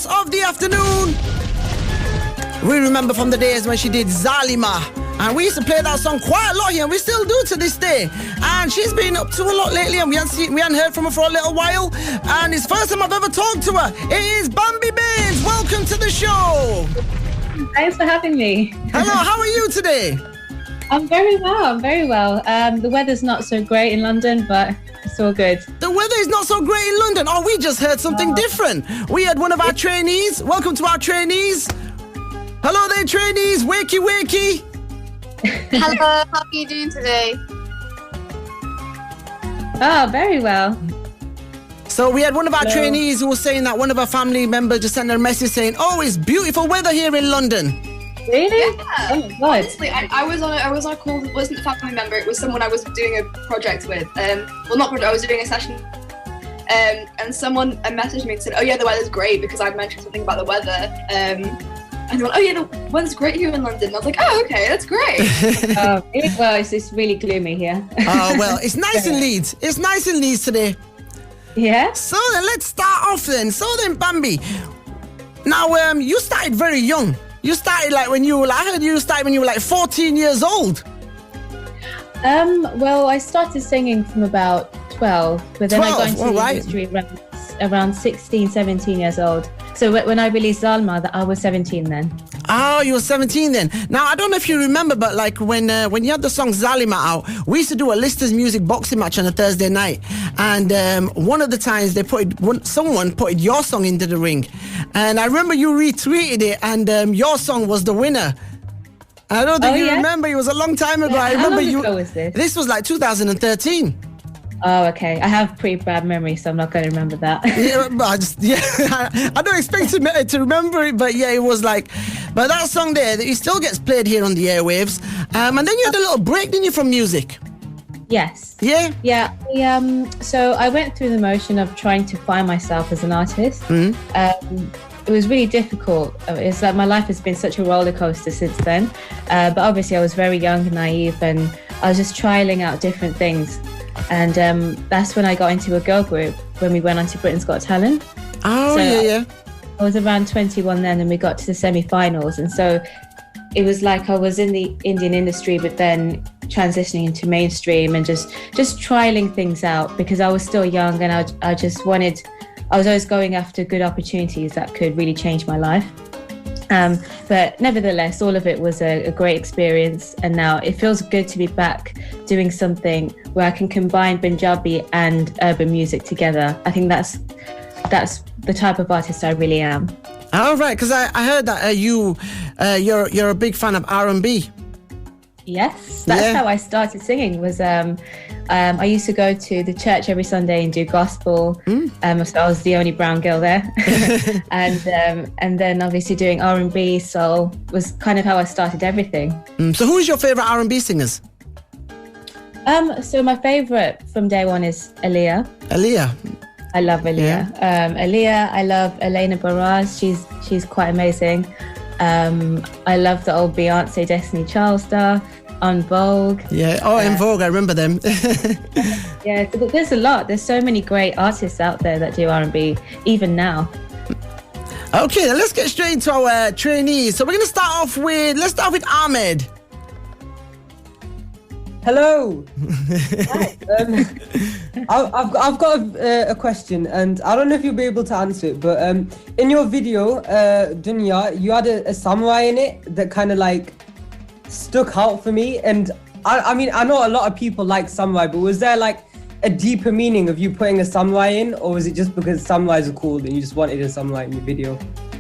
artist of the afternoon. We remember from the days when she did Zalima. And we used to play that song quite a lot here, and we still do to this day. And she's been up to a lot lately, and we hadn't heard from her for a little while. And it's the first time I've ever talked to her. It is Bambi Bains. Welcome to the show. Thanks for having me. Hello, how are you today? I'm very well. The weather's not so great in London, but it's all good. The weather is not so great in London. Oh, we just heard something different. We had one of our trainees. Welcome to our trainees. Hello there, trainees. Wakey, wakey. Hello, how are you doing today? Oh, very well. So we had one of our trainees who was saying that one of our family members just sent her a message saying, "Oh, it's beautiful weather here in London." Really? Yeah. Oh my God. Honestly, I was on a call. It wasn't a family member. It was someone I was doing a project with. Well, not project. I was doing a session. And someone messaged me and said, "Oh yeah, the weather's great," because I'd mentioned something about the weather. And they went, "Oh yeah, the weather's great here in London." And I was like, "Oh, okay, that's great." Well, it's really gloomy here. Oh, well, it's nice in Leeds. It's nice in Leeds today. Yeah? So then let's start off then. So then, Bambi, now you started very young. You started I heard you started when you were like 14 years old. Well, I started singing from about 12, but then I got into the industry around 16, 17 years old. So when I released Zalma, I was 17 then. Oh, you were 17 then. Now, I don't know if you remember, but like when you had the song Zalima out, we used to do a Lister's Music boxing match on a Thursday night. And one of the times someone put your song into the ring. And I remember you retweeted it, and your song was the winner. I don't think you remember. It was a long time ago. I remember How long ago was this? This was like 2013. Oh, okay. I have pretty bad memory, so I'm not going to remember that. I don't expect to remember it, but yeah, it was like, but that song there, it still gets played here on the airwaves. And then you had a little break, didn't you, from music? Yes. Yeah? Yeah. So I went through the motion of trying to find myself as an artist. Mm-hmm. It was really difficult. It's like my life has been such a roller coaster since then. But obviously I was very young and naive, and I was just trialing out different things. And that's when I got into a girl group when we went on to Britain's Got Talent. Oh, so yeah. I was around 21 then, and we got to the semi-finals. And so it was like I was in the Indian industry, but then transitioning into mainstream and just trialing things out, because I was still young and I was always going after good opportunities that could really change my life. But nevertheless, all of it was a great experience, and now it feels good to be back doing something where I can combine Punjabi and urban music together. I think that's the type of artist I really am. Oh, right, because I heard that you're a big fan of R&B. Yes, that's how I started singing. Was I used to go to the church every Sunday and do gospel. So I was the only brown girl there, and then obviously doing R&B. So was kind of how I started everything. So who is your favorite R&B singers? So my favorite from day one is Aaliyah. I love Aaliyah. Aaliyah. I love Elena Barras. She's quite amazing. I love the old Beyonce, Destiny Child stuff, En Vogue. Yeah, En Vogue, I remember them. Yeah, there's a lot. There's so many great artists out there that do R&B, even now. Okay, then let's get straight into our trainees. So we're going to start off with Ahmed. Hello. Hi. I've got a question, and I don't know if you'll be able to answer it, but in your video, Dunya, you had a samurai in it that kind of like stuck out for me. And I mean, I know a lot of people like samurai, but was there like a deeper meaning of you putting a samurai in, or was it just because samurais are cool and you just wanted a samurai in your video?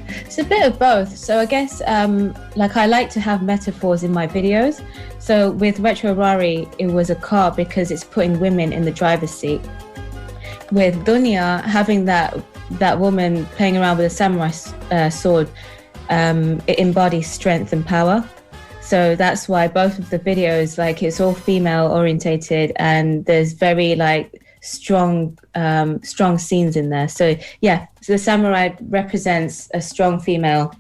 It's a bit of both. So I guess I like to have metaphors in my videos. So with Retro Rari, it was a car because it's putting women in the driver's seat. With Dunya, having that woman playing around with a samurai sword, it embodies strength and power. So that's why both of the videos, like, it's all female orientated, and there's very like strong scenes in there. So yeah, so the samurai represents a strong female.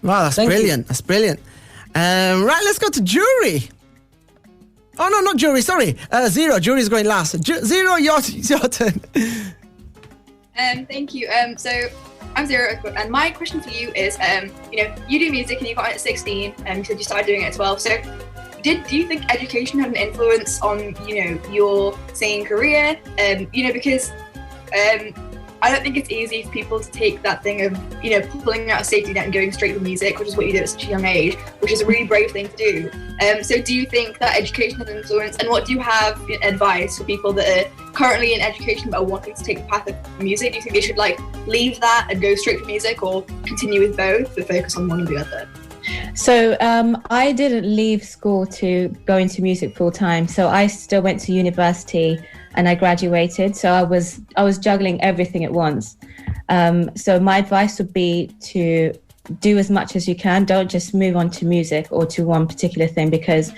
Wow, that's brilliant. That's brilliant. Right, let's go to Jury. Oh no, not Jury, sorry. Zero. Jury's going last. Zero, your turn. Thank you. So I'm Zero, and my question for you is, you do music and you got it at 16, and you said you started doing it at 12. So, do you think education had an influence on, your singing career? Because I don't think it's easy for people to take that thing of, pulling out a safety net and going straight for music, which is what you did at such a young age, which is a really brave thing to do. So do you think that education has an influence, and what do you have advice for people that are currently in education but are wanting to take the path of music? Do you think they should leave that and go straight for music, or continue with both but focus on one or the other? So I didn't leave school to go into music full time. So I still went to university and I graduated. So I was juggling everything at once. So my advice would be to do as much as you can. Don't just move on to music or to one particular thing, because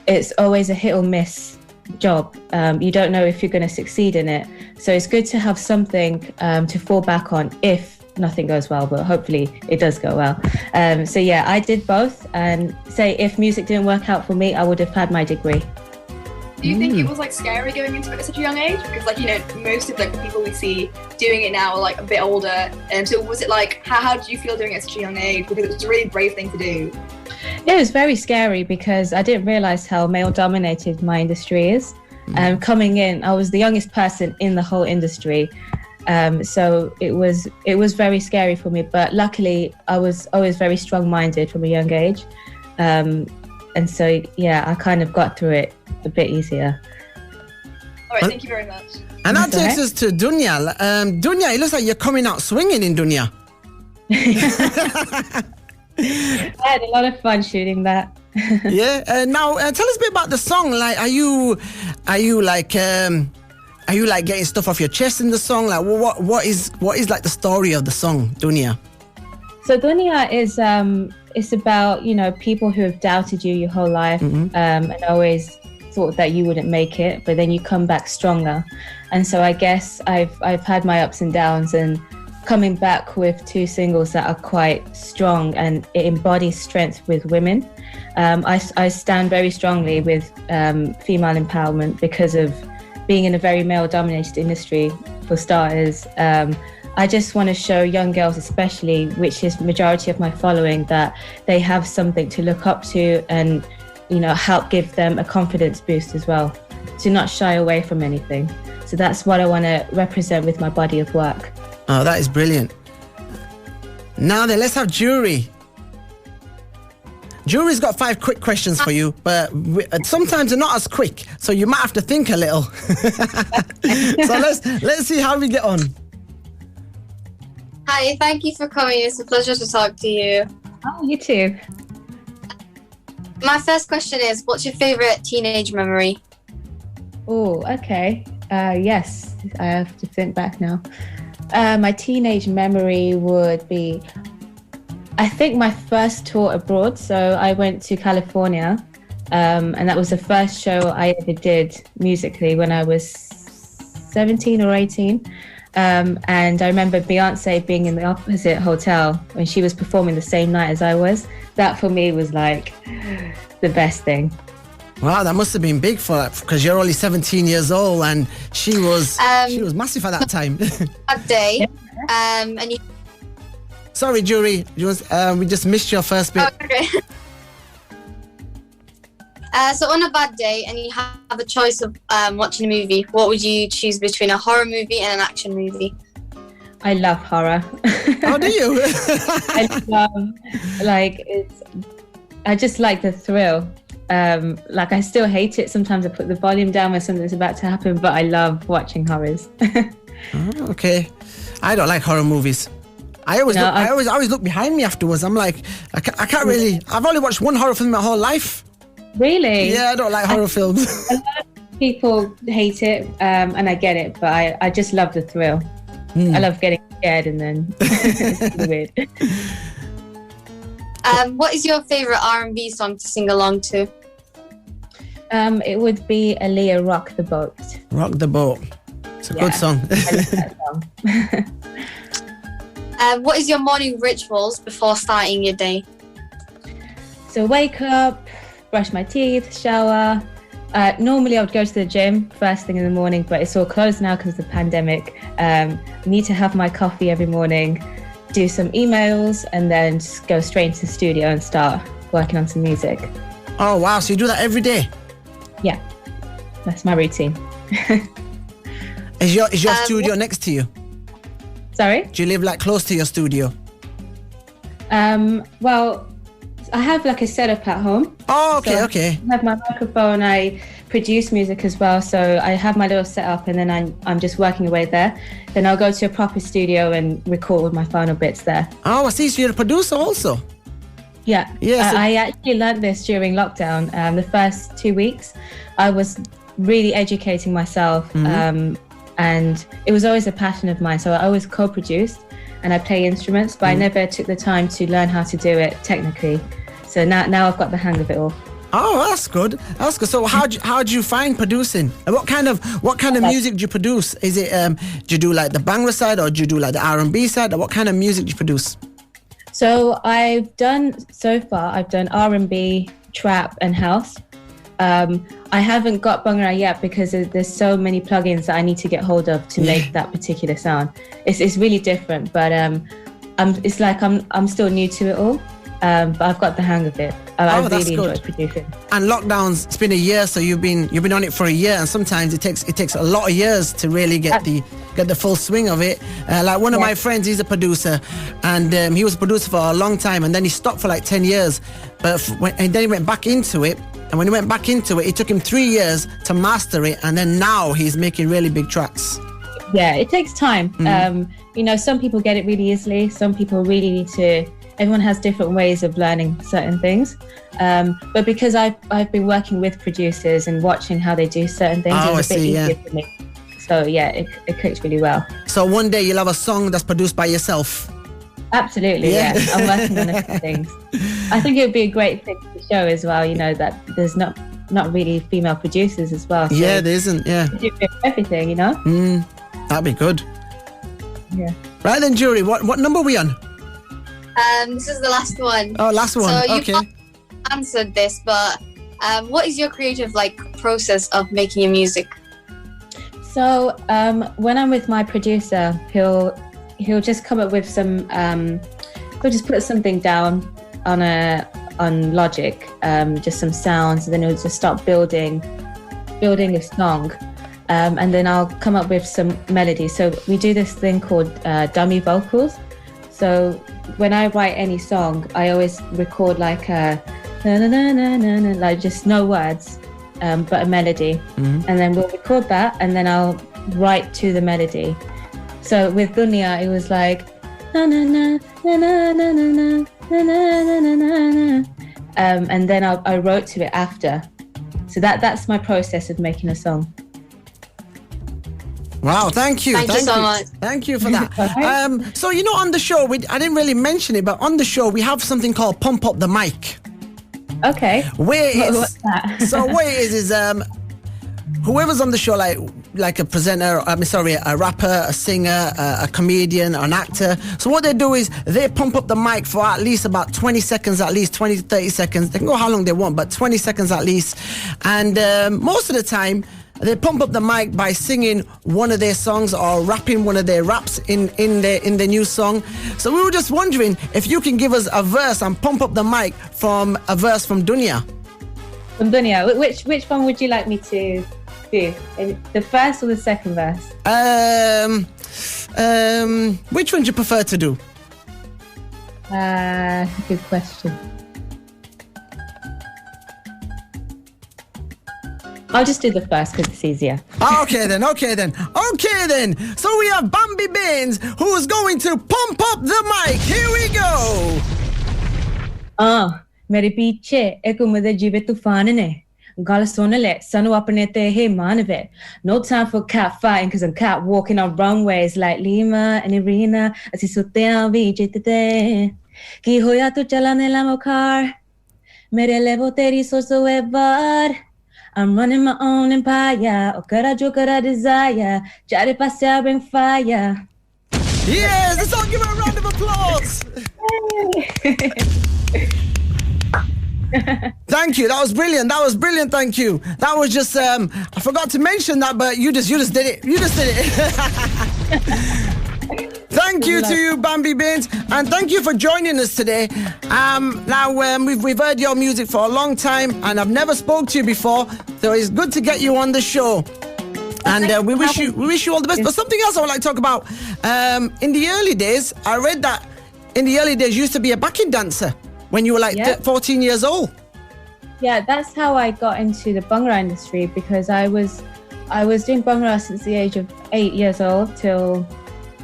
it's always a hit or miss job. You don't know if you're going to succeed in it. So it's good to have something to fall back on if nothing goes well, but hopefully it does go well. So yeah, I did both, and say if music didn't work out for me, I would have had my degree. Do you think it was scary going into it at such a young age? Because most of the people we see doing it now are a bit older. So was it how did you feel doing it at such a young age? Because it was a really brave thing to do. It was very scary because I didn't realize how male dominated my industry is. Coming in, I was the youngest person in the whole industry. So it was very scary for me, but luckily I was always very strong-minded from a young age. And so, yeah, I kind of got through it a bit easier. All right, thank you very much. And that takes us to Dunya. Dunya, it looks like you're coming out swinging in Dunya. I had a lot of fun shooting that. Yeah. Now, tell us a bit about the song. Are you getting stuff off your chest in the song? What is the story of the song, Dunya? So Dunya is it's about people who have doubted you your whole life, and always thought that you wouldn't make it, but then you come back stronger. And so I guess I've had my ups and downs, and coming back with 2 singles that are quite strong, and it embodies strength with women. I stand very strongly with female empowerment because of being in a very male-dominated industry, for starters. I just want to show young girls especially, which is majority of my following, that they have something to look up to and, help give them a confidence boost as well, to not shy away from anything. So that's what I want to represent with my body of work. Oh, that is brilliant. Now then, let's have Jury. Jury's got 5 quick questions for you, but sometimes they're not as quick, so you might have to think a little. So let's see how we get on. Hi, thank you for coming. It's a pleasure to talk to you. Oh, you too. My first question is, what's your favorite teenage memory? Oh, okay. Yes, I have to think back now. My teenage memory would be, I think, my first tour abroad. So I went to California, and that was the first show I ever did musically when I was 17 or 18. And I remember Beyonce being in the opposite hotel when she was performing the same night as I was. That for me was the best thing. Wow, that must have been big because you're only 17 years old, and she was massive at that time. That day, and you. Sorry, Jury, we just missed your first bit. Oh, okay. So on a bad day and you have a choice of watching a movie, what would you choose between a horror movie and an action movie? I love horror. How do you? I love, I just like the thrill. I still hate it. Sometimes I put the volume down when something's about to happen, but I love watching horrors. Oh, okay. I don't like horror movies. I always look behind me afterwards. I'm like, I can't really. I've only watched one horror film my whole life. Really? Yeah, I don't like horror films. A lot of people hate it, and I get it, but I just love the thrill. I love getting scared and then it's weird. What is your favorite R&B song to sing along to? It would be Aaliyah, Rock the Boat. Rock the Boat. It's a good song. I love that song. What is your morning rituals before starting your day? So wake up, brush my teeth, shower, Normally I would go to the gym first thing in the morning, but it's all closed now because of the pandemic. Need to have my coffee every morning, do some emails, and then just go straight into the studio and start working on some music. Oh, wow. So you do that every day? Yeah, that's my routine. Is your studio next to you? Sorry? Do you live like close to your studio? Well, I have like a setup at home. Oh, okay, So okay. I have my microphone, I produce music as well, so I have my little setup and then I'm just working away there. Then I'll go to a proper studio and record my final bits there. Oh, I see. So you're a producer also? Yeah, Yeah, so- I actually learned this during lockdown. The first 2 weeks, I was really educating myself, and it was always a passion of mine. So I always co-produced and I play instruments, but I never took the time to learn how to do it technically. So now I've got the hang of it all. Oh, that's good. That's good. So how do you find producing? And what kind of music do you produce? Is it do you do like the Bangla side, or do you do like the R&B side, or what kind of music do you produce? So I've done R&B, trap, and house. I haven't got Bhangra yet because there's so many plugins that I need to get hold of to make that particular sound. It's really different, but I'm still new to it all. But I've got the hang of it. I really enjoy producing. And lockdowns, it's been a year, so you've been on it for a year, and sometimes it takes a lot of years to really get the full swing of it. Like one of my friends, he's a producer, and he was a producer for a long time, and then he stopped for like 10 years. And then he went back into it. And when he went back into it, it took him 3 years to master it, and then now he's making really big tracks. Yeah, it takes time. Some people get it really easily. Some people really need to. Everyone has different ways of learning certain things. But because I've been working with producers and watching how they do certain things, it was a bit easier for me. So yeah, it clicks really well. So one day you'll have a song that's produced by yourself. Absolutely, yeah. I'm working on a few things. I think it would be a great thing to show as well, that there's not really female producers as well. So yeah, there isn't, yeah. You do everything, That'd be good. Yeah. Right then, Jury, what number are we on? This is the last one. Oh, last one, so okay. You've answered this, but what is your creative process of making your music? So when I'm with my producer, he'll just come up with some. He'll just put something down on Logic, just some sounds, and then he'll just start building a song, and then I'll come up with some melody. So we do this thing called dummy vocals. So when I write any song, I always record like a like just no words, but a melody, and then we'll record that, and then I'll write to the melody. So with Dunya, it was like na na na na na na na na na na na, and then I wrote to it after. So that's my process of making a song. Wow, thank you. Thank you so much. Thank you for that. So, on the show, I didn't really mention it, but on the show, we have something called Pump Up the Mic. Okay. What's that? So what it is whoever's on the show, like a presenter, a rapper, a singer, a comedian, or an actor. So what they do is they pump up the mic for at least about 20 seconds, at least 20 to 30 seconds. They can go how long they want, but 20 seconds at least. And most of the time, they pump up the mic by singing one of their songs or rapping one of their raps in the new song. So we were just wondering if you can give us a verse and pump up the mic from a verse from Dunya. From Dunya, which one would you like me to do? The first or the second verse? Which one do you prefer to do? Good question. I'll just do the first because it's easier. Okay then. So we have Bambi Bains, who's going to pump up the mic. Here we go. मेरे पीछे एक उम्मीद जीवे तूफान ने गल सुन ले सानू अपने ते हे मानवे. No time for cat fighting because I'm cat walking on runways like Lima and Irina. Asi sutte vi jitte ki hoya tu chalane la car mere levo teri so ever. I'm running my own empire. O kara jo kara desire. Jare passe I bring fire. Yes, let's all give her a round of applause. Thank you. That was brilliant. Thank you. That was just I forgot to mention that, but you just did it. You just did it. Thank you to you, Bambi Bains, and thank you for joining us today. We've heard your music for a long time, and I've never spoke to you before, so it's good to get you on the show. And we wish you all the best. But something else I would like to talk about. In the early days, I read that in the early days you used to be a backing dancer when you were like 14 years old. Yeah, that's how I got into the Bhangra industry, because I was doing Bhangra since the age of 8 years old till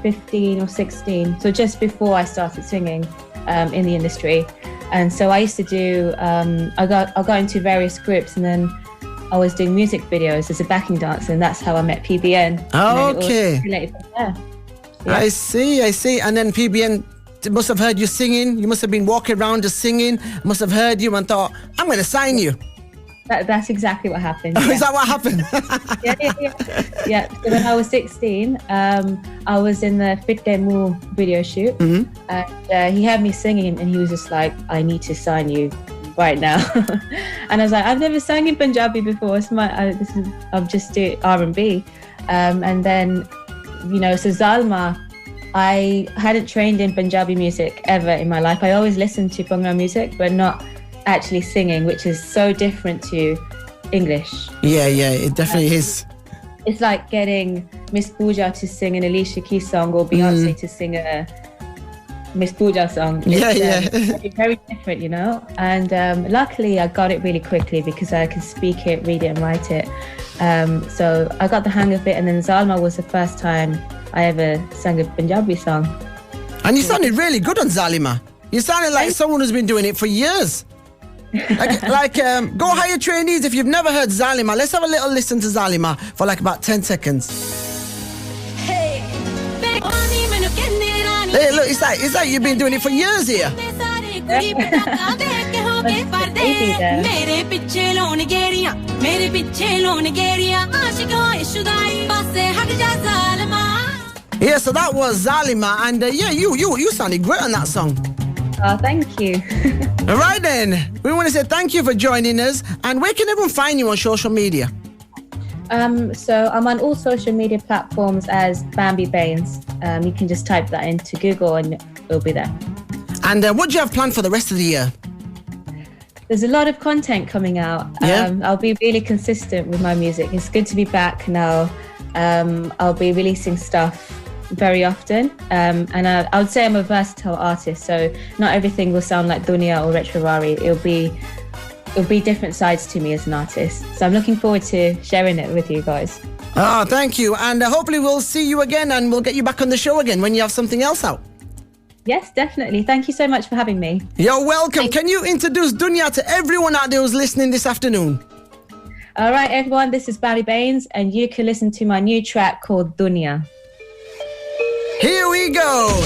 15 or 16, so just before I started singing in the industry. And so I used to do I got into various groups, and then I was doing music videos as a backing dancer, and that's how I met PBN. Okay. Yeah. I see. And then PBN must have heard you singing. You must have been walking around just singing, must have heard you and thought, I'm going to sign you. That's exactly what happened. Oh, is that what happened? Yeah. So when I was 16, I was in the Fit Demu video shoot, and he had me singing, and he was just like, I need to sign you right now. And I was like, I've never sang in Punjabi before. I'm just doing R&B. And then, so Zalma, I hadn't trained in Punjabi music ever in my life. I always listened to Bhangra music, but not actually singing, which is so different to English. Yeah, it definitely is. It's like getting Miss Pooja to sing an Alicia Keys song, or Beyonce to sing a Miss Pooja song. It's very different, And luckily I got it really quickly because I can speak it, read it and write it. So I got the hang of it, and then Zalma was the first time I ever sang a Punjabi song. And you sounded really good on Zalima. You sounded like someone who's been doing it for years. Go hire trainees if you've never heard Zalima. Let's have a little listen to Zalima for like about 10 seconds. Hey, look, it's like you've been doing it for years here. Yeah, so that was Zalima, and you sounded great on that song. Oh, thank you. All right then, we want to say thank you for joining us. And where can everyone find you on social media? So I'm on all social media platforms as Bambi Bains. You can just type that into Google and it'll be there. And what do you have planned for the rest of the year? There's a lot of content coming out. I'll be really consistent with my music. It's good to be back now. I'll be releasing stuff very often, and I would say I'm a versatile artist, so not everything will sound like Dunya or Retro Rari. It'll be different sides to me as an artist, so I'm looking forward to sharing it with you guys. Thank you, and hopefully we'll see you again, and we'll get you back on the show again when you have something else out. Yes, definitely. Thank you so much for having me. You're welcome. Can you introduce Dunya to everyone out there who's listening this afternoon? All right, everyone, this is Bambi Bains, and you can listen to my new track called Dunya. Here we go.